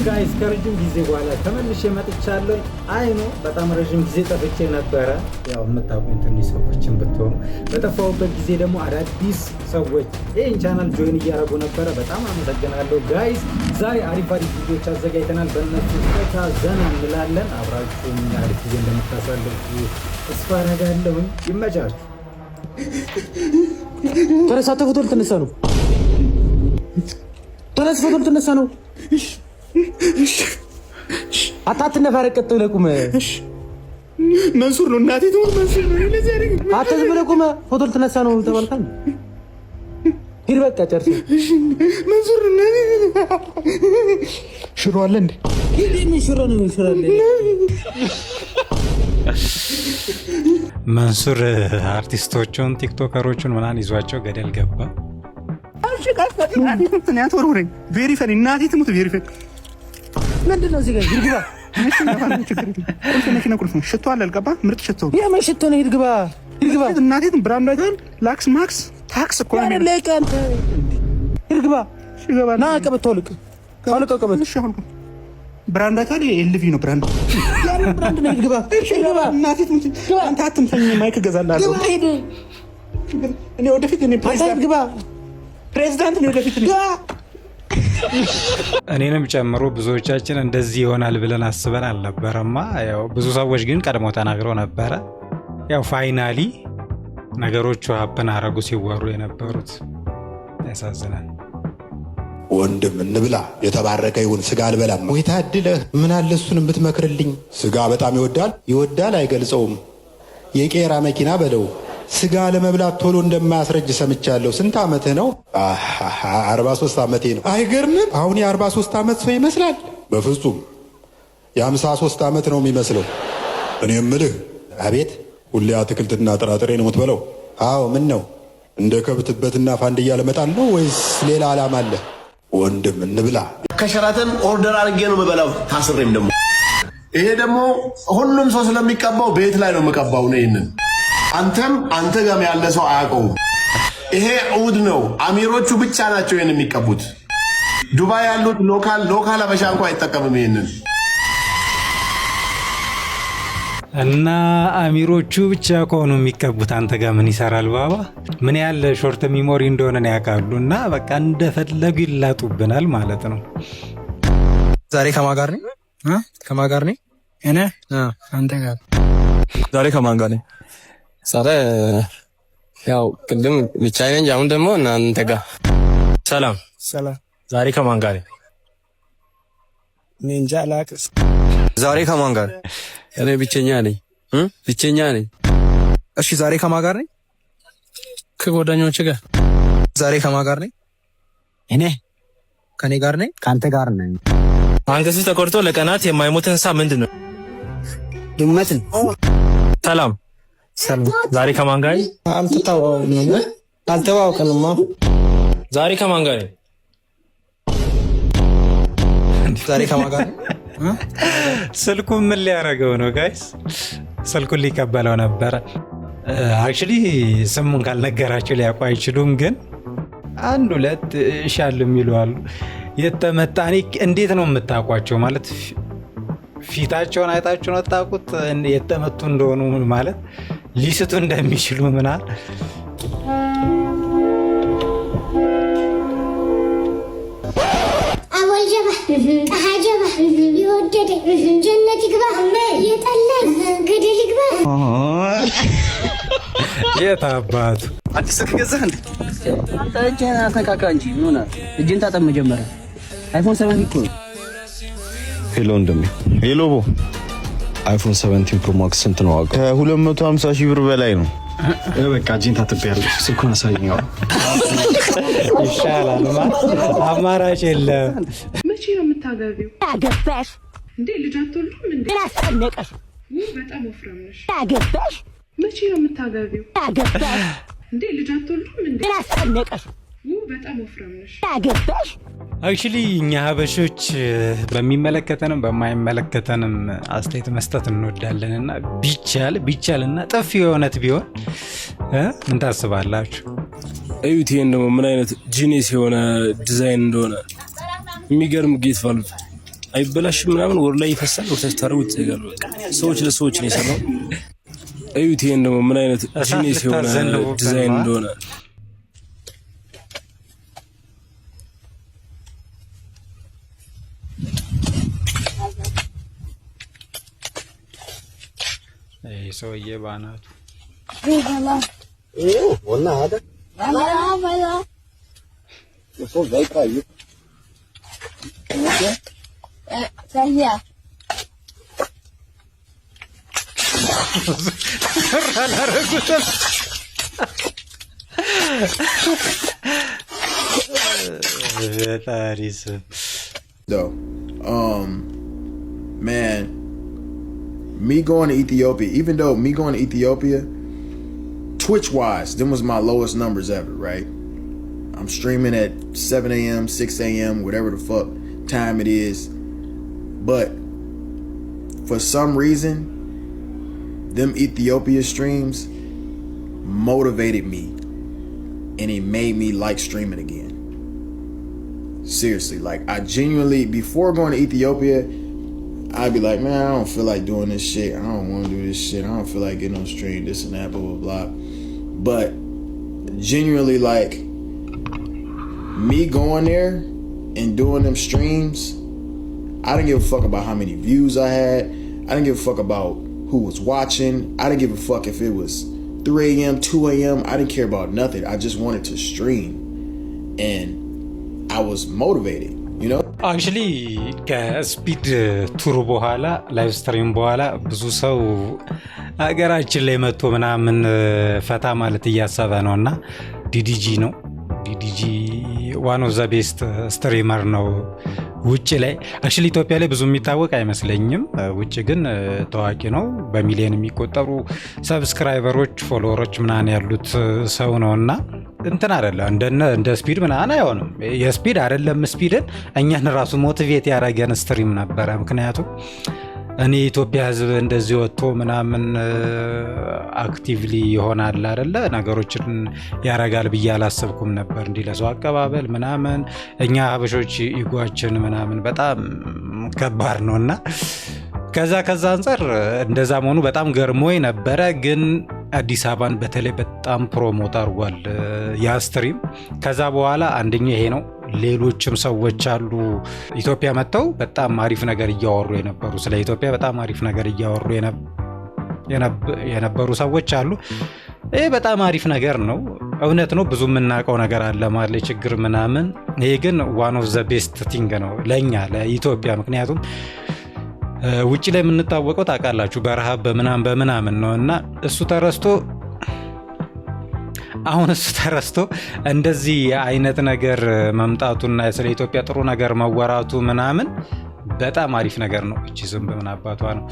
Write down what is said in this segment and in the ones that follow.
ጋይስ ከረጅም ጊዜ በኋላ ተመልሼ መጥቻለሁ። አይኖ በጣም ረጅም ጊዜ ጠፍቼ ነበረ። ያው የምታውቁኝ ትንሽ ሰዎችን ብትሆኑ በጠፋሁበት ጊዜ ደግሞ አዳዲስ ሰዎች ይህን ቻናል ጆይን እያደረጉ ነበረ። በጣም አመሰግናለሁ ጋይስ። ዛሬ አሪፍ ቪዲዮዎች አዘጋጅተናል። በእነሱ ፈታ ዘና እንላለን። አብራችሁን አሪፍ ጊዜ እንደምታሳልፉ ተስፋ አደርጋለሁ። ይመቻችሁ። ተነሳተ ፎቶ ልትነሳ ነው። ተነስ ፎቶ ልትነሳ ነው። አታትነፋረቅ ቀጥ ብለህ ቁም። መንሱር ነው እናቴ ትሞት መንሱር ነው ለዚህ አይደል? አትዝ ብለህ ቁም። ፎቶ ልትነሳ ነው ተባልካል። ሂድ በቃ ጨርስ። መንሱር ነው ሽሮ አለ እንዴ? ምን ሽሮ ነው? ሽሮ አለ። መንሱር አርቲስቶቹን ቲክቶከሮቹን ምናምን ይዟቸው ገደል ገባ። ቬሪ ፈኒ እናቴ ትሙት ቬሪ ፈኒ ምንድን ነው እዚህ ጋር ይርግባ። መኪና ቁልፍ ነው። ሽቶ አለ አልገባ ምርጥ ሽቶ የምን ሽቶ ነው? ይርግባ ይርግባ። እናቴ ብራንድ አይተሃል? ላክስ ማክስ ታክስ እኮ ነው ያለ ለቀንተ ይርግባ ና ቀበቶ ልቅ አልቀ ቀበቶ እሺ አሁን ብራንድ አይተሃል? ኤልቪ ነው ብራንድ ያለ ብራንድ ነው። ይርግባ ይርግባ። እናቴ ትሙት አንተ አትምሰኝ። ማይክ ገዛላለሁ እኔ ወደፊት እኔ ፕሬዝዳንት ነው ወደፊት ነው። እኔንም ጨምሮ ብዙዎቻችን እንደዚህ ይሆናል ብለን አስበን አልነበረማ። ያው ብዙ ሰዎች ግን ቀድሞ ተናግረው ነበረ። ያው ፋይናሊ ነገሮቹ ሀፕን አረጉ ሲወሩ የነበሩት። ያሳዝናል። ወንድም እንብላ፣ የተባረከ ይሁን። ስጋ አልበላም ወይ ታድለህ። ምን አለ እሱን ብትመክርልኝ። ስጋ በጣም ይወዳል አይገልጸውም። የቄራ መኪና በለው። ስጋ ለመብላት ቶሎ እንደማያስረጅ ሰምቻለሁ። ስንት ዓመትህ ነው? 43 ዓመቴ ነው። አይገርምም? አሁን የ43 ዓመት ሰው ይመስላል። በፍጹም የ53 ዓመት ነው የሚመስለው። እኔ የምልህ። አቤት። ሁሌ አትክልትና ጥራጥሬ ነው የምትበለው? አዎ። ምን ነው እንደ ከብትበትና ፋንድያ ለመጣል ነው ወይስ ሌላ ዓላማ አለ? ወንድም እንብላ። ከሸራተን ኦርደር አድርጌ ነው የምበላው። ታስሬም ደግሞ ይሄ ደግሞ ሁሉም ሰው ስለሚቀባው ቤት ላይ ነው የምቀባው ነው። ይሄንን አንተ ጋም ያለ ሰው አያውቀውም። ይሄ ዑድ ነው። አሚሮቹ ብቻ ናቸው ይሄን የሚቀቡት። ዱባይ ያሉት ሎካል አበሻ እንኳን አይጠቀምም ይሄንን። እና አሚሮቹ ብቻ ከሆኑ የሚቀቡት አንተ ጋር ምን ይሰራል ባባ? ምን ያለ ሾርት ሚሞሪ እንደሆነ ያውቃሉ። እና በቃ እንደፈለጉ ይላጡብናል ማለት ነው። ዛሬ ከማን ጋር ነኝ? ከማን ጋር ነኝ? እኔ አንተ ጋር። ዛሬ ከማን ጋር ነኝ? ዛሬ ያው ቅድም ብቻዬን እንጂ አሁን ደግሞ እናንተ ጋር። ሰላም። ዛሬ ከማን ጋር ነኝ? እንጃ አላውቅም። ዛሬ ከማን ጋር? እኔ ብቸኛ ነኝ። እሺ ዛሬ ከማን ጋር ነኝ? ከጓደኞቼ ጋር። ዛሬ ከማን ጋር ነኝ? እኔ ከኔ ጋር ነኝ። ካንተ ጋር ነኝ። አንገቱ ተቆርጦ ለቀናት የማይሞት እንስሳ ምንድን ነው? ድመት። ሰላም። ዛሬ ከማን ጋር? አልተዋወቅንማ። ዛሬ ከማን ጋር? ዛሬ ከማን ጋር? ስልኩን ምን ሊያደርገው ነው ጋይስ? ስልኩን ሊቀበለው ነበረ። አክቹሊ ስሙን ካልነገራቸው ሊያውቁ አይችሉም። ግን አንድ ሁለት ሻል የሚሉ አሉ። የተመጣኔ እንዴት ነው የምታውቋቸው? ማለት ፊታቸውን አይታችሁ ነው ታውቁት የተመቱ እንደሆኑ ማለት ሊስቱ እንደሚችሉ ምናል። አወልጀባ አሃጀባ ይወደደ ጀነት ይግባ የጠላኝ ገደል ይግባ። የታባቱ አዲስ ከገዛህ እንዴ? አንተ እጄን አተካካ እንጂ ምን ሆነ? እጄን ታጠብ መጀመሪያ። አይፎን 7 እኮ ሄሎ እንደም ሄሎ ቦ አይፎን 17 ፕሮ ማክስ ስንት ነው ዋጋው? ከ250 ሺህ ብር በላይ ነው። በቃ እጄን ታጥቤያለሁ። ስልኩን አሳየኝ። ይሻላል አማራጭ የለም። መቼ ነው የምታገቢው? አገባሽ እንዴ? ልጅ አትወልጂም እንዴ? አስጨነቀሽ። በጣም ወፍራም ነሽ። አገባሽ መቼ ነው የምታገቢው? አገባሽ እንዴ? ልጅ አትወልጂም እንዴ? አስጨነቀሽ። በጣም ወፍራም ነሽ። አገባሽ አክቹሊ እኛ ሀበሾች በሚመለከተንም በማይመለከተንም አስተያየት መስጠት እንወዳለንና ቢቻልና ጥፊ የሆነት ቢሆን ምን ታስባላችሁ? እዩት። ይሄን ደግሞ ምን አይነት ጂኒስ የሆነ ዲዛይን እንደሆነ የሚገርም ጌት ቫልቭ አይበላሽም ምናምን ወር ላይ ይፈሳል። ወርታች ታረጉት ይዘጋሉ። ሰዎች ለሰዎች ነው የሰራው። እዩት ይሄን ደግሞ ምን አይነት ጂኒስ የሆነ ዲዛይን እንደሆነ ሰውዬ ባናቱ ወላ አደ ባላ ሰው ዘይቃዩ ሳያ Man, me going to Ethiopia, even though me going to Ethiopia, Twitch-wise, them was my lowest numbers ever, right? I'm streaming at 7 a.m., 6 a.m., whatever the fuck time it is. But for some reason, them Ethiopia streams motivated me and it made me like streaming again. Seriously, like I genuinely, before going to Ethiopia, I'd be like, man, I don't feel like doing this shit. I don't want to do this shit. I don't feel like getting on stream, this and that, blah, blah, blah. But genuinely, like, me going there and doing them streams, I didn't give a fuck about how many views I had. I didn't give a fuck about who was watching. I didn't give a fuck if it was 3 a.m., 2 a.m. I didn't care about nothing. I just wanted to stream. And I was motivated, you know? አክቹሊ ከስፒድ ቱር በኋላ ላይቭ ስትሪም በኋላ ብዙ ሰው ሀገራችን ላይ መጥቶ ምናምን ፈታ ማለት እያሰበ ነውና ዲዲጂ ነው። ዲዲጂ ዋን ኦፍ ዘ ቤስት ስትሪመር ነው ውጭ ላይ። አክቹሊ ኢትዮጵያ ላይ ብዙ የሚታወቅ አይመስለኝም። ውጭ ግን ታዋቂ ነው። በሚሊዮን የሚቆጠሩ ሰብስክራይበሮች፣ ፎሎወሮች ምናምን ያሉት ሰው ነውና እንትን አይደለም እንደ ስፒድ ምናምን አይሆንም። የስፒድ አይደለም ስፒድን እኛን ራሱ ሞቲቬት ያደረገን ስትሪም ነበረ። ምክንያቱም እኔ ኢትዮጵያ ሕዝብ እንደዚህ ወጥቶ ምናምን አክቲቭሊ ይሆናል አይደለ ነገሮችን ያረጋል ብዬ አላሰብኩም ነበር። እንዲህ ለሰው አቀባበል ምናምን እኛ ሀበሾች ኢጓችን ምናምን በጣም ከባድ ነውና ከዛ አንፃር እንደዛ መሆኑ በጣም ገርሞኝ ነበረ። ግን አዲስ አበባን በተለይ በጣም ፕሮሞት አድርጓል ያ ስትሪም። ከዛ በኋላ አንደኛ ይሄ ነው። ሌሎችም ሰዎች አሉ ኢትዮጵያ መጥተው በጣም አሪፍ ነገር እያወሩ የነበሩ ስለ ኢትዮጵያ በጣም አሪፍ ነገር እያወሩ የነበሩ ሰዎች አሉ። ይሄ በጣም አሪፍ ነገር ነው። እውነት ነው ብዙ የምናውቀው ነገር አለ ማለት ችግር ምናምን። ይሄ ግን ዋን ኦፍ ዘ ቤስት ቲንግ ነው ለኛ ለኢትዮጵያ። ምክንያቱም ውጭ ላይ የምንታወቀው ታውቃላችሁ በረሃብ በምናምን ነውና እሱ ተረስቶ እንደዚህ አይነት ነገር መምጣቱና ስለ ኢትዮጵያ ጥሩ ነገር መወራቱ ምናምን በጣም አሪፍ ነገር ነው። እቺ ዝም በምናባቷ ነው።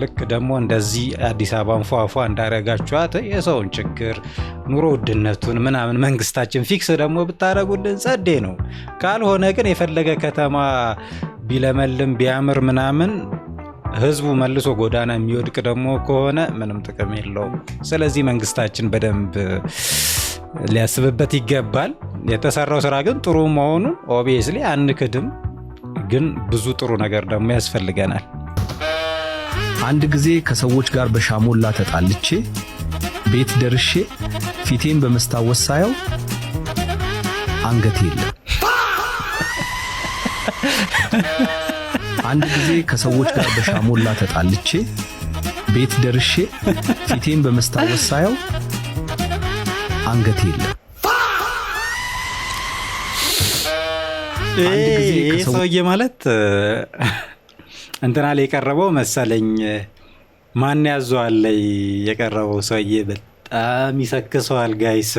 ልክ ደግሞ እንደዚህ አዲስ አበባን ፏፏ እንዳረጋችኋት የሰውን ችግር ኑሮ ውድነቱን ምናምን መንግስታችን ፊክስ ደግሞ ብታረጉልን ጸዴ ነው። ካልሆነ ግን የፈለገ ከተማ ቢለመልም ቢያምር ምናምን ህዝቡ መልሶ ጎዳና የሚወድቅ ደግሞ ከሆነ ምንም ጥቅም የለውም። ስለዚህ መንግስታችን በደንብ ሊያስብበት ይገባል። የተሰራው ስራ ግን ጥሩ መሆኑ ኦብቪየስሊ አንክድም፣ ግን ብዙ ጥሩ ነገር ደግሞ ያስፈልገናል። አንድ ጊዜ ከሰዎች ጋር በሻሞላ ተጣልቼ ቤት ደርሼ ፊቴን በመስታወስ ሳየው አንገቴ የለም። አንድ ጊዜ ከሰዎች ጋር በሻሞላ ተጣልቼ ቤት ደርሼ ፊቴን በመስታወስ ሳየው አንገቴ የለም። ይሄ ሰውዬ ማለት እንትና ላይ የቀረበው መሰለኝ ማን ያዘዋል ላይ የቀረበው ሰውዬ በጣም ይሰክሰዋል ጋይስ።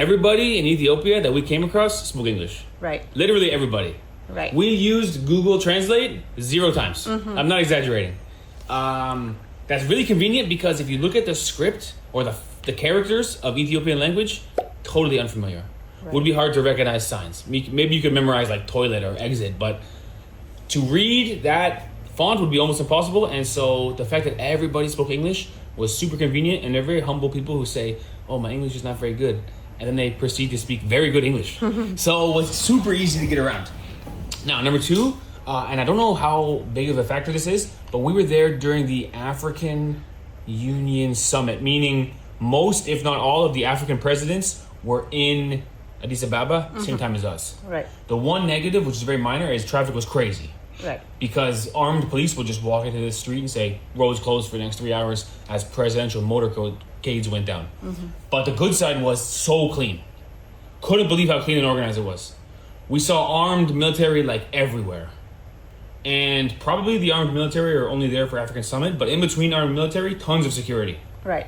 Everybody in Ethiopia that we came across spoke English. Right. Literally everybody. Right. We used Google Translate 0 times. I'm not exaggerating. That's really convenient because if you look at the script or the characters of Ethiopian language, totally unfamiliar. Right. Would be hard to recognize signs. Maybe you could memorize like toilet or exit, but to read that font would be almost impossible. And so the fact that everybody spoke English was super convenient, and they're very humble people who say, "Oh, my English is not very good," and then they proceed to speak very good English. So it was super easy to get around. Now, number 2, And I don't know how big of a factor this is, but we were there during the African Union Summit, meaning most, if not all, of the African presidents were in Addis Ababa, same time as us. Right. The one negative, which is very minor, is traffic was crazy. Right. Because armed police would just walk into the street and say, roads closed for the next 3 hours as presidential motorcades went down. But the good side was so clean. Couldn't believe how clean and organized it was. We saw armed military like everywhere. And probably the armed military are only there for African Summit, but in between armed military, tons of security. Right.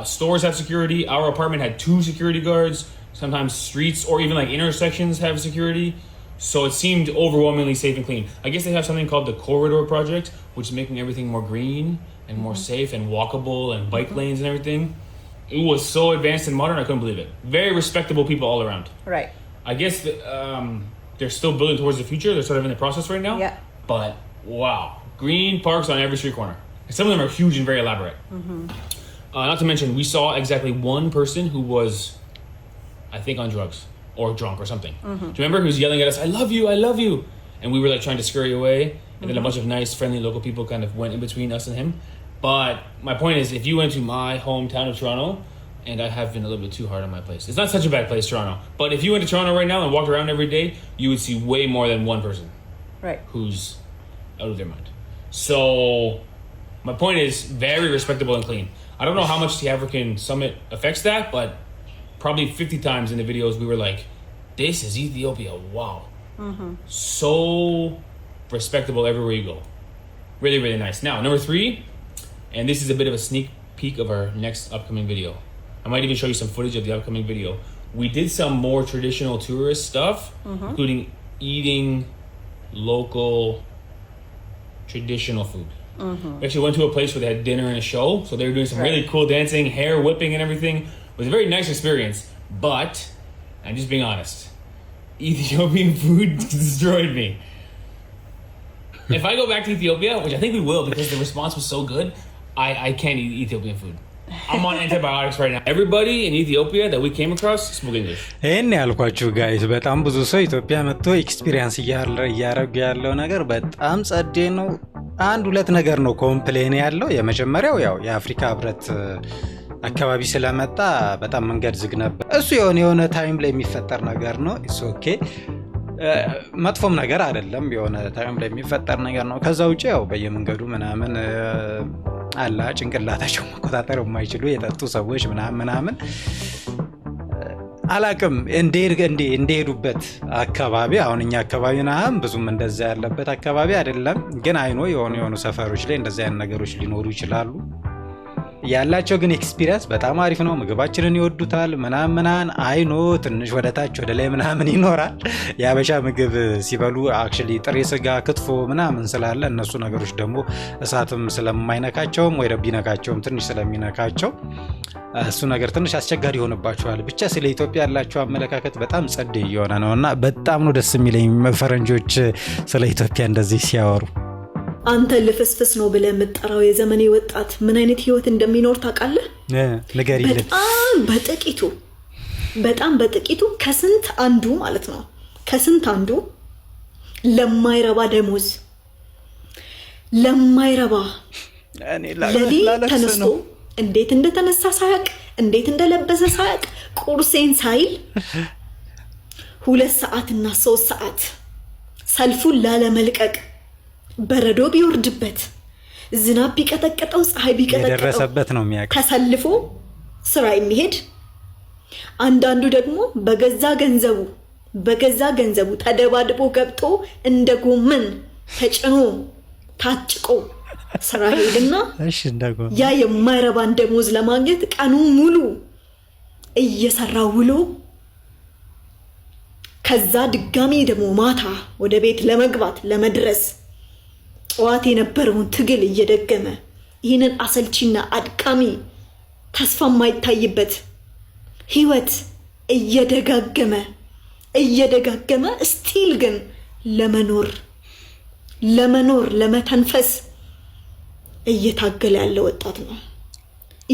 Stores have security. Our apartment had 2 security guards. Sometimes streets or even like intersections have security. So it seemed overwhelmingly safe and clean. I guess they have something called the Corridor Project, which is making everything more green and more safe and walkable and bike lanes and everything. It was so advanced and modern, I couldn't believe it. Very respectable people all around. Right. I guess they're still building towards the future. They're sort of in the process right now. Yeah. But wow, green parks on every street corner. And some of them are huge and very elaborate. Not to mention, we saw exactly one person who was, I think, on drugs or drunk or something. Do you remember? Who was yelling at us, "I love you, I love you," and we were like trying to scurry away, and then a bunch of nice, friendly local people kind of went in between us and him. But my point is, if you went to my hometown of Toronto, and I have been a little bit too hard on my place. It's not such a bad place, Toronto. But if you went to Toronto right now and walked around every day, you would see way more than one person. Right. Who's out of their mind. So my point is very respectable and clean. I don't know how much the African Summit affects that, but probably 50 times in the videos we were like, this is Ethiopia, wow. So respectable everywhere you go. Really, really nice. Now, number 3, and this is a bit of a sneak peek of our next upcoming video. I might even show you some footage of the upcoming video. We did some more traditional tourist stuff, including eating local traditional food. We actually went to a place where they had dinner and a show, so they were doing some really cool dancing, hair whipping and everything. It was a very nice experience, but I'm just being honest. Ethiopian food destroyed me. If I go back to Ethiopia, which I think we will because the response was so good, I can't eat Ethiopian food. I'm on antibiotics right now. Everybody in Ethiopia that we came across spoke English. ይሄን ያልኳችሁ ጋይስ በጣም ብዙ ሰው ኢትዮጵያ መጥቶ ኤክስፒሪየንስ እያረጉ ያለው ነገር በጣም ጸዴ ነው። አንድ ሁለት ነገር ነው ኮምፕሌን ያለው። የመጀመሪያው ያው የአፍሪካ ህብረት አካባቢ ስለመጣ በጣም መንገድ ዝግ ነበር። እሱ የሆነ ታይም ላይ የሚፈጠር ነገር ነው። ኢትስ ኦኬ መጥፎም ነገር አይደለም። የሆነ ታይም ላይ የሚፈጠር ነገር ነው። ከዛ ውጪ ያው በየመንገዱ ምናምን አላ ጭንቅላታቸው መቆጣጠር የማይችሉ የጠጡ ሰዎች ምናምን አላቅም እንደሄዱበት አካባቢ አሁን እኛ አካባቢ ናም ብዙም እንደዛ ያለበት አካባቢ አይደለም። ግን አይኖ የሆኑ ሰፈሮች ላይ እንደዛ ያን ነገሮች ሊኖሩ ይችላሉ። ያላቸው ግን ኤክስፒሪየንስ በጣም አሪፍ ነው። ምግባችንን ይወዱታል ምናምን አይኖ ትንሽ ወደታች ወደ ላይ ምናምን ይኖራል። ያበሻ ምግብ ሲበሉ አክቹሊ ጥሬ ስጋ ክትፎ ምናምን ስላለ እነሱ ነገሮች ደግሞ እሳትም ስለማይነካቸውም ወይ ቢነካቸውም ትንሽ ስለሚነካቸው እሱ ነገር ትንሽ አስቸጋሪ ሆነባቸዋል። ብቻ ስለ ኢትዮጵያ ያላቸው አመለካከት በጣም ጸዴ የሆነ ነውና በጣም ነው ደስ የሚለኝ ፈረንጆች ስለ ኢትዮጵያ እንደዚህ ሲያወሩ። አንተ ልፍስፍስ ነው ብለህ የምትጠራው የዘመኔ ወጣት ምን አይነት ህይወት እንደሚኖር ታውቃለህ? ንገሪልኝ። በጣም በጥቂቱ ከስንት አንዱ ማለት ነው ከስንት አንዱ ለማይረባ ደሞዝ ለማይረባ ለሌት ተነስቶ እንዴት እንደተነሳ ሳያቅ እንዴት እንደለበሰ ሳያቅ ቁርሴን ሳይል 2 ሰዓትና 3 ሰዓት ሰልፉን ላለመልቀቅ በረዶ ቢወርድበት ዝናብ ቢቀጠቅጠው ፀሐይ ቢቀጠቅጠው የደረሰበት ነው የሚያውቅ ተሰልፎ ስራ የሚሄድ አንዳንዱ ደግሞ በገዛ ገንዘቡ ተደባድቦ ገብቶ እንደ ጎመን ተጭኖ ታጭቆ ስራ ሄድና ያ የማይረባን ደሞዝ ለማግኘት ቀኑን ሙሉ እየሰራ ውሎ ከዛ ድጋሚ ደግሞ ማታ ወደ ቤት ለመግባት ለመድረስ ጠዋት የነበረውን ትግል እየደገመ ይህንን አሰልቺና አድካሚ ተስፋ የማይታይበት ህይወት እየደጋገመ ስቲል ግን ለመተንፈስ እየታገለ ያለ ወጣት ነው።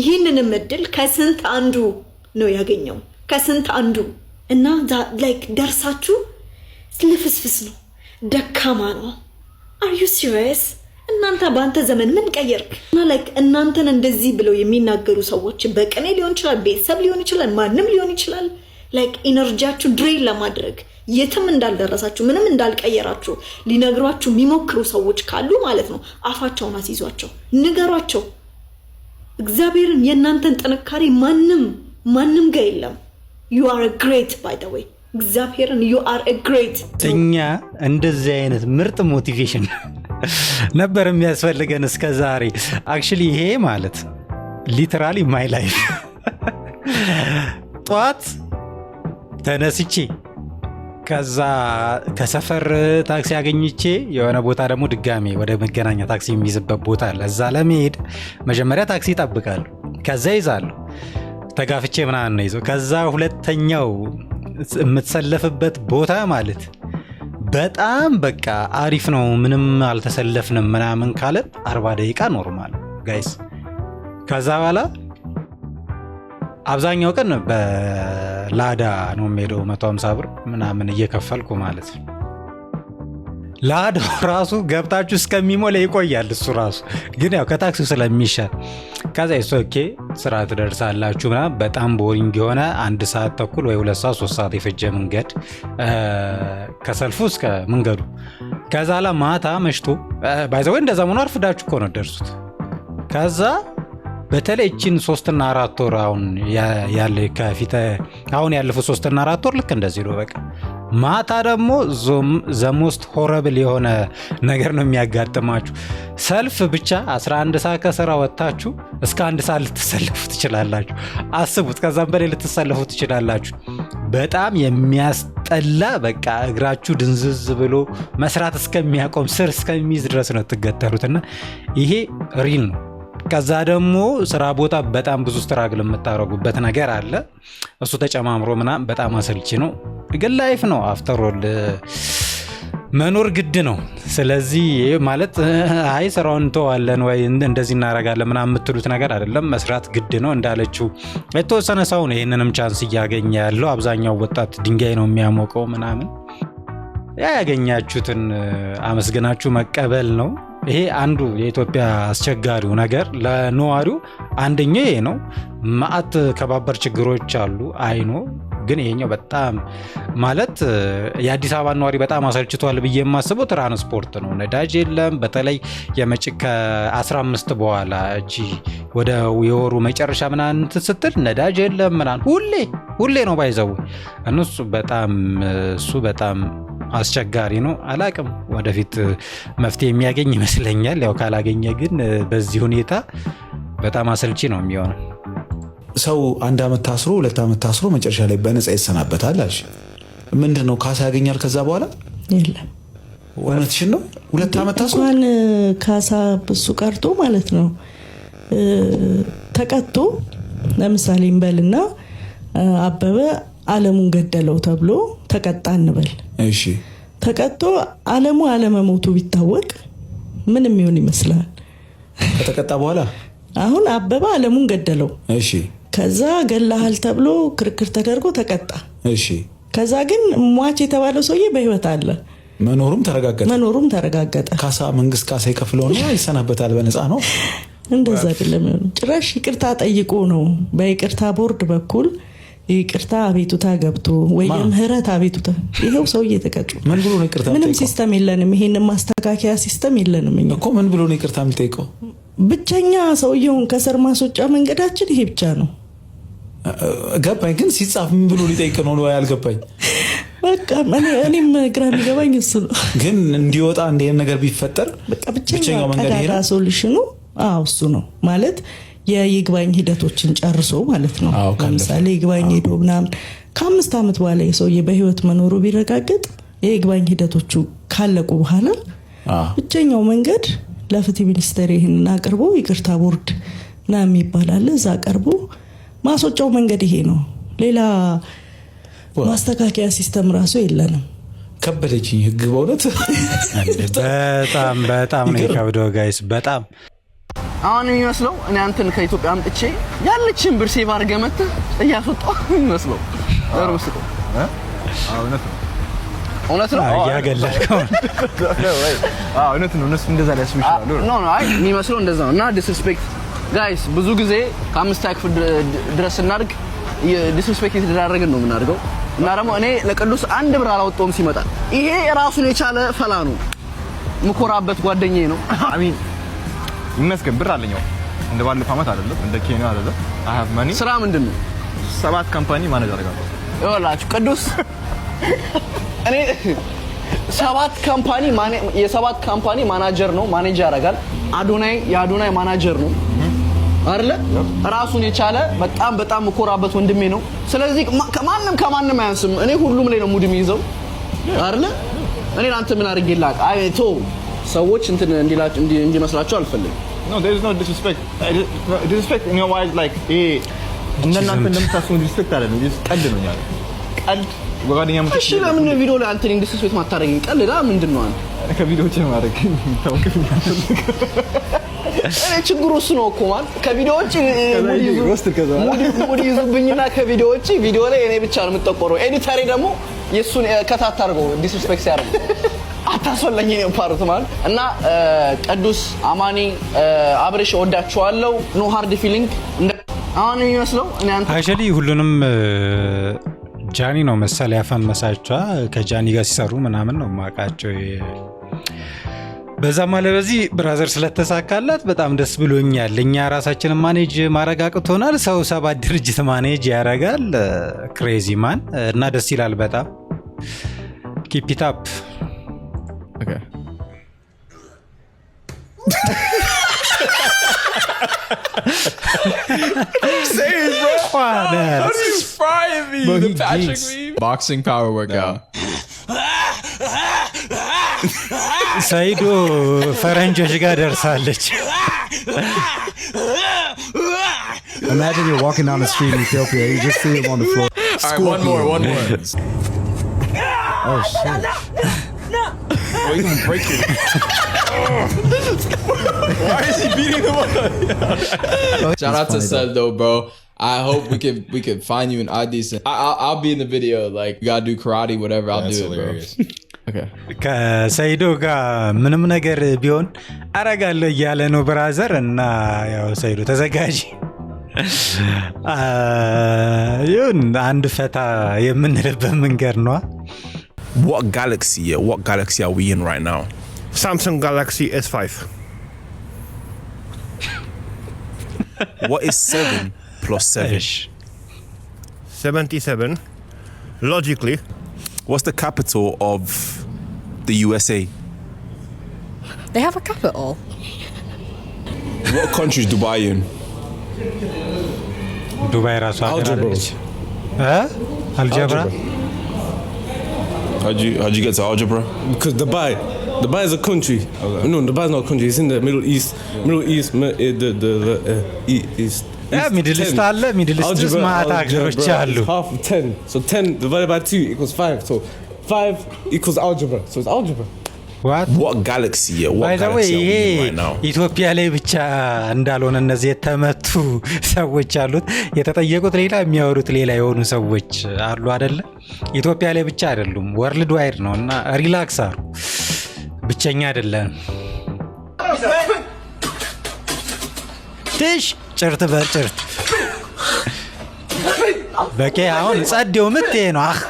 ይህንንም እድል ከስንት አንዱ ነው ያገኘው ከስንት አንዱ እና ላይክ ደርሳችሁ ልፍስፍስ ነው ደካማ ነው። አር ዩ ሲሪየስ? እናንተ በአንተ ዘመን ምን ቀየርክ? እና ላይክ እናንተን እንደዚህ ብለው የሚናገሩ ሰዎች በቅኔ ሊሆን ይችላል፣ ቤተሰብ ሊሆን ይችላል፣ ማንም ሊሆን ይችላል። ላይክ ኢነርጂያችሁ ድሬን ለማድረግ የትም እንዳልደረሳችሁ ምንም እንዳልቀየራችሁ ሊነግሯችሁ የሚሞክሩ ሰዎች ካሉ ማለት ነው አፋቸውን አስይዟቸው፣ ንገሯቸው። እግዚአብሔርን የእናንተን ጥንካሬ ማንም ጋር የለም። you are a great by the way እግዚአብሔርን you are a great። እኛ እንደዚህ አይነት ምርጥ ሞቲቬሽን ነበር የሚያስፈልገን እስከ ዛሬ። አክቹሊ ይሄ ማለት ሊተራሊ ማይ ላይፍ ጧት ተነስቼ ከዛ ከሰፈር ታክሲ አገኝቼ የሆነ ቦታ ደግሞ ድጋሜ ወደ መገናኛ ታክሲ የሚይዝበት ቦታ አለ። እዛ ለመሄድ መጀመሪያ ታክሲ ይጠብቃሉ፣ ከዛ ይዛለሁ፣ ተጋፍቼ ምናምን ነው ይዘው። ከዛ ሁለተኛው የምትሰለፍበት ቦታ ማለት በጣም በቃ አሪፍ ነው፣ ምንም አልተሰለፍንም ምናምን ካለ 40 ደቂቃ ኖርማል ጋይስ። ከዛ በኋላ አብዛኛው ቀን በላዳ ነው የምሄደው 150 ብር ምናምን እየከፈልኩ ማለት ነው። ላዳው ራሱ ገብታችሁ እስከሚሞላ ይቆያል እሱ ራሱ ግን ያው ከታክሲው ስለሚሻል ከዛ ኦኬ ስራ ትደርሳላችሁ ምናምን። በጣም ቦሪንግ የሆነ 1 ሰዓት ተኩል ወይ 2 ሰዓት 3 ሰዓት የፈጀ መንገድ ከሰልፉ እስከ መንገዱ። ከዛ ላ ማታ መሽቶ ባይዘው እንደዛ ሆኖ አርፍዳችሁ እኮ ነው ደርሱት። ከዛ በተለይ እቺን 3 እና 4 ወር አሁን ያለ ከፊት አሁን ያለፈው 3 እና 4 ወር ልክ እንደዚህ ነው በቃ። ማታ ደግሞ ዘሞስት ሆረብል የሆነ ነገር ነው የሚያጋጥማችሁ። ሰልፍ ብቻ 11 ሰዓት ከስራ ወጣችሁ እስከ 1 ሰዓት ልትሰለፉ ትችላላችሁ። አስቡት፣ ከዛም በላይ ልትሰለፉ ትችላላችሁ። በጣም የሚያስጠላ በቃ እግራችሁ ድንዝዝ ብሎ መስራት እስከሚያቆም ስር እስከሚይዝ ድረስ ነው ትገተሩትና ይሄ ሪል ነው። ከዛ ደግሞ ስራ ቦታ በጣም ብዙ ስትራግል የምታረጉበት ነገር አለ። እሱ ተጨማምሮ ምናምን በጣም አሰልቺ ነው። ግን ላይፍ ነው፣ አፍተር ኦል መኖር ግድ ነው። ስለዚህ ማለት አይ ስራውን እንተዋለን ወይ እንደዚህ እናረጋለን ምናምን የምትሉት ነገር አይደለም። መስራት ግድ ነው። እንዳለችው የተወሰነ ሰው ነው ይሄንንም ቻንስ እያገኘ ያለው። አብዛኛው ወጣት ድንጋይ ነው የሚያሞቀው ምናምን። ያገኛችሁትን አመስግናችሁ መቀበል ነው። ይሄ አንዱ የኢትዮጵያ አስቸጋሪው ነገር ለነዋሪው አንደኛው ይሄ ነው። ማአት ከባበር ችግሮች አሉ አይኖ ግን ይሄኛው በጣም ማለት የአዲስ አበባ ነዋሪ በጣም አሰልችቷል ብዬ የማስበው ትራንስፖርት ነው። ነዳጅ የለም። በተለይ ከ15 በኋላ እጂ ወደ የወሩ መጨረሻ ምናምን ስትል ነዳጅ የለም ምናምን ሁሌ ነው ባይዘው እነሱ በጣም አስቸጋሪ ነው። አላቅም ወደፊት መፍትሄ የሚያገኝ ይመስለኛል። ያው ካላገኘ ግን በዚህ ሁኔታ በጣም አሰልቺ ነው የሚሆነው። ሰው 1 ዓመት ታስሮ 2 ዓመት ታስሮ መጨረሻ ላይ በነፃ ይሰናበታል አልሽ። ምንድነው ካሳ ያገኛል ከዛ በኋላ? የለም። እውነትሽን ነው። 2 ዓመት ታስሮ እንኳን ካሳ እሱ ቀርቶ ማለት ነው ተቀጥቶ ለምሳሌ እንበልና አበበ አለሙን ገደለው ተብሎ ተቀጣ እንበል። እሺ ተቀጥቶ አለሙ አለመሞቱ ቢታወቅ ምንም ይሆን ይመስላል? ከተቀጣ በኋላ አሁን አበበ አለሙን ገደለው። እሺ ከዛ ገላሃል ተብሎ ክርክር ተደርጎ ተቀጣ። እሺ ከዛ ግን ሟች የተባለው ሰውዬ በህይወት አለ፣ መኖሩም ተረጋገጠ። ካሳ መንግስት ካሳ ይከፍለው ነው ይሰናበታል፣ በነፃ ነው። እንደዛ አይደለም። ጭራሽ ይቅርታ ጠይቆ ነው በይቅርታ ቦርድ በኩል ይቅርታ አቤቱታ ገብቶ ወይም ምህረት አቤቱታ ይሄው ሰውዬ ተቀጡ። ምን ብሎ ነው ይቅርታ? ምንም ሲስተም የለንም። ይሄንን ማስተካከያ ሲስተም የለንም እኮ። ምን ብሎ ነው ይቅርታ የሚጠይቀው? ብቸኛ ሰውየውን ከስር ማስወጫ መንገዳችን ይሄ ብቻ ነው። ገባኝ። ግን ሲጻፍ ምን ብሎ ሊጠይቅ ነው ያልገባኝ። በቃ እኔም ግራ የሚገባኝ እሱ ነው። ግን እንዲወጣ እንደ ነገር ቢፈጠር በቃ ብቸኛው መንገድ ይሄ ሶሉሽኑ እሱ ነው ማለት የይግባኝ ሂደቶችን ጨርሶ ማለት ነው። ለምሳሌ ይግባኝ ሄዶ ምናምን ከ5 ዓመት በኋላ የሰውዬ በህይወት መኖሩ ቢረጋገጥ የይግባኝ ሂደቶቹ ካለቁ በኋላ ብቸኛው መንገድ ለፍትህ ሚኒስቴር ይሄንን አቅርቦ ይቅርታ ቦርድ ና የሚባል እዛ አቅርቦ ማስወጫው መንገድ ይሄ ነው። ሌላ ማስተካከያ ሲስተም ራሱ የለንም። ከበደችኝ ህግ በእውነት በጣም ነው የከበደው ጋይስ በጣም። አሁን የሚመስለው እኔ አንተን ከኢትዮጵያ አምጥቼ ያለችን ብር ሴቭ አድርገህ መጥተህ እያስወጣው የሚመስለው ደርመስቶ እውነት ነው። እውነት ነው ያገለልከው እውነት ነው እነሱ እንደዛ ሊያስቡ ይችላሉ ኖ አይ የሚመስለው እንደዛ ነው እና ዲስሪስፔክት ጋይስ ብዙ ጊዜ ከ5 ክፍል ድረስ እናድርግ ዲስሪስፔክት የተደረገን ነው የምናደርገው እና ደግሞ እኔ ለቅዱስ አንድ ብር አላወጣውም ሲመጣ ይሄ ራሱን የቻለ ፈላ ነው ምኮራበት ጓደኛዬ ነው አሚን ይመስገን ብር አለኝ እንደ ባለፈው አመት አይደለም እንደ ኬንያ አይደለም I have money ስራ ምንድነው 7 ካምፓኒ ማኔጅ አደርጋለሁ ይኸውላችሁ ቅዱስ እኔ 7 ካምፓኒ የ7 ካምፓኒ ማናጀር ነው ማኔጅ ያደርጋል የአዶናይ ማናጀር ነው አይደለ ራሱን የቻለ በጣም ምኮራበት ወንድሜ ነው ስለዚህ ከማንም አያንስም እኔ ሁሉም ላይ ነው ሙድ የሚይዘው አይደለ እኔ አንተ ምን አድርጌላክ አይቶ ሰዎች እንትን እንዲመስላቸው አልፈልግም no there is no disrespect disrespect in your wise like እናንተ እንደምታስቡ disrespect አይደለም ቀልድ ነው ያለው ቀልድ ወጋደኛ ምት እሺ ለምን ቪዲዮ ላይ አንተ disrespect ማታረጋኝ ቀልዳ ምንድነው አንተ ከቪዲዮዎች ማድረግ ታውቁ እኔ ችግሩ እሱ ነው እኮ ማለት ከቪዲዮ ውጪ ሙድ ይዙብኝና ከቪዲዮ ውጪ ቪዲዮ ላይ እኔ ብቻ ነው የምጠቆረው ኤዲተሪ ደግሞ የሱን ከታታ አድርገው ዲስሪስፔክት ያደርጉ አታስወለኝ ነው ፓርት ማለት እና ቅዱስ አማኒ አብሬሽ ወዳችኋለሁ ኖ ሃርድ ፊሊንግ አሁን የሚመስለው እኔ አንተ አክቹሊ ሁሉንም ጃኒ ነው መሰለ ያፈመሳቸው ከጃኒ ጋር ሲሰሩ ምናምን ነው ማቃቸው በዛ ማለት በዚህ ብራዘር ስለተሳካላት በጣም ደስ ብሎኛል እኛ ራሳችንን ማኔጅ ማረጋግጦናል ሰው 7 ድርጅት ማኔጅ ያረጋል ክሬዚ ማን እና ደስ ይላል በጣም keep it up okay say it bro what is frying me bro, the Patrick meme boxing power workout ሳይዶ ፈረንጆች ጋር ደርሳለች Imagine you're walking down the street in Ethiopia you just see him on the floor all right, one more oh shit oh, you can break it why is he beating him up shout out to Seth though bro I hope we can find you in Addis I'll be in the video like you gotta do karate whatever I'll do it bro okay ከሳይዶ ጋር ምንም ነገር ቢሆን አረጋለሁ ያለ ነው ብራዘር እና ያው ሳይዶ ተዘጋጂ ይሁን አንድ ፈታ የምንልበት መንገድ ነው What galaxy are we in right now? Samsung Galaxy S5 What is 7 plus 7? 77 logically What's the capital of the USA? They have a capital. What country is Dubai in? Dubai ራሱ አገራለች algebra How'd you get to algebra? Because Dubai is a country. Okay. No, Dubai is not a country. It's in the Middle East. East. Yeah, Middle East አለ Middle East ውስጥ ማታ ሀገሮች አሉ half of 10. So 10 divided by 2 equals 5. So 5 equals algebra. So it's algebra. What galaxy? What galaxy are we in right now? ኢትዮጵያ ላይ ብቻ እንዳልሆነ እነዚህ የተመቱ ሰዎች አሉት የተጠየቁት ሌላ የሚያወሩት ሌላ የሆኑ ሰዎች አሉ አይደለ ኢትዮጵያ ላይ ብቻ አይደሉም ወርልድ ዋይድ ነው እና ሪላክስ አሩ ብቸኛ አይደለም ትሽ ጭርት በጭርት በቃ አሁን ጸዴው ምት ነው አህ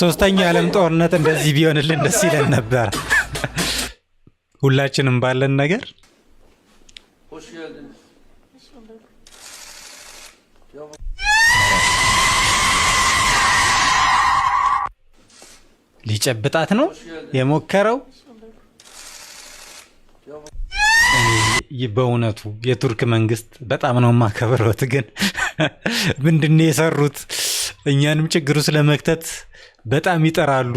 ሶስተኛው ዓለም ጦርነት እንደዚህ ቢሆንልን ደስ ይለን ነበር ሁላችንም ባለን ነገር ሊጨብጣት ነው የሞከረው በእውነቱ የቱርክ መንግስት በጣም ነው ማከብረውት ግን ምንድነው የሰሩት እኛንም ችግሩ ስለመክተት በጣም ይጠራሉ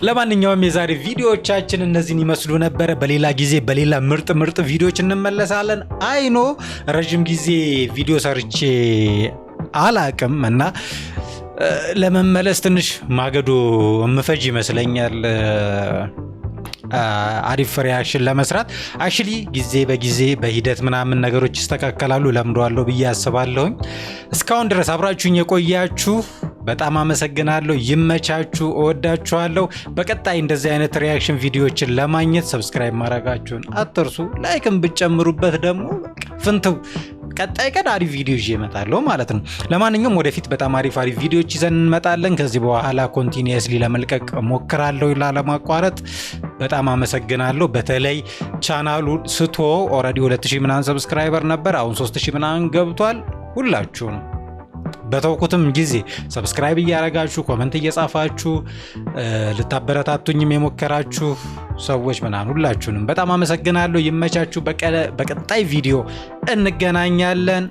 ለማንኛውም የዛሬ ቪዲዮዎቻችን እነዚህን ይመስሉ ነበር በሌላ ጊዜ በሌላ ምርጥ ቪዲዮዎች እንመለሳለን አይኖ ረጅም ጊዜ ቪዲዮ ሰርቼ አላቅም እና ለመመለስ ትንሽ ማገዶ መፈጅ ይመስለኛል አሪፍ ሪያክሽን ለመስራት አክቹሊ ጊዜ በጊዜ በሂደት ምናምን ነገሮች ይስተካከላሉ ለምደዋለሁ ብዬ አስባለሁኝ። እስካሁን ድረስ አብራችሁኝ የቆያችሁ በጣም አመሰግናለሁ። ይመቻችሁ፣ እወዳችኋለሁ። በቀጣይ እንደዚህ አይነት ሪያክሽን ቪዲዮዎችን ለማግኘት ሰብስክራይብ ማድረጋችሁን አትርሱ። ላይክም ብትጨምሩበት ደግሞ ፍንትው ቀጣይ ቀን አሪፍ ቪዲዮ ይዤ እመጣለሁ ማለት ነው። ለማንኛውም ወደፊት በጣም አሪፍ ቪዲዮዎች ይዘን እንመጣለን። ከዚህ በኋላ ኮንቲኒየስሊ ለመልቀቅ ሞክራለሁ ላለማቋረጥ። በጣም አመሰግናለሁ። በተለይ ቻናሉ ስቶ ኦልሬዲ 2000 ምናምን ሰብስክራይበር ነበር፣ አሁን 3000 ምናምን ገብቷል። ሁላችሁም በተውኩትም ጊዜ ሰብስክራይብ እያረጋችሁ ኮሜንት እየጻፋችሁ ልታበረታቱኝም የሞከራችሁ ሰዎች ምናምን ሁላችሁንም በጣም አመሰግናለሁ። ይመቻችሁ። በቀጣይ ቪዲዮ እንገናኛለን።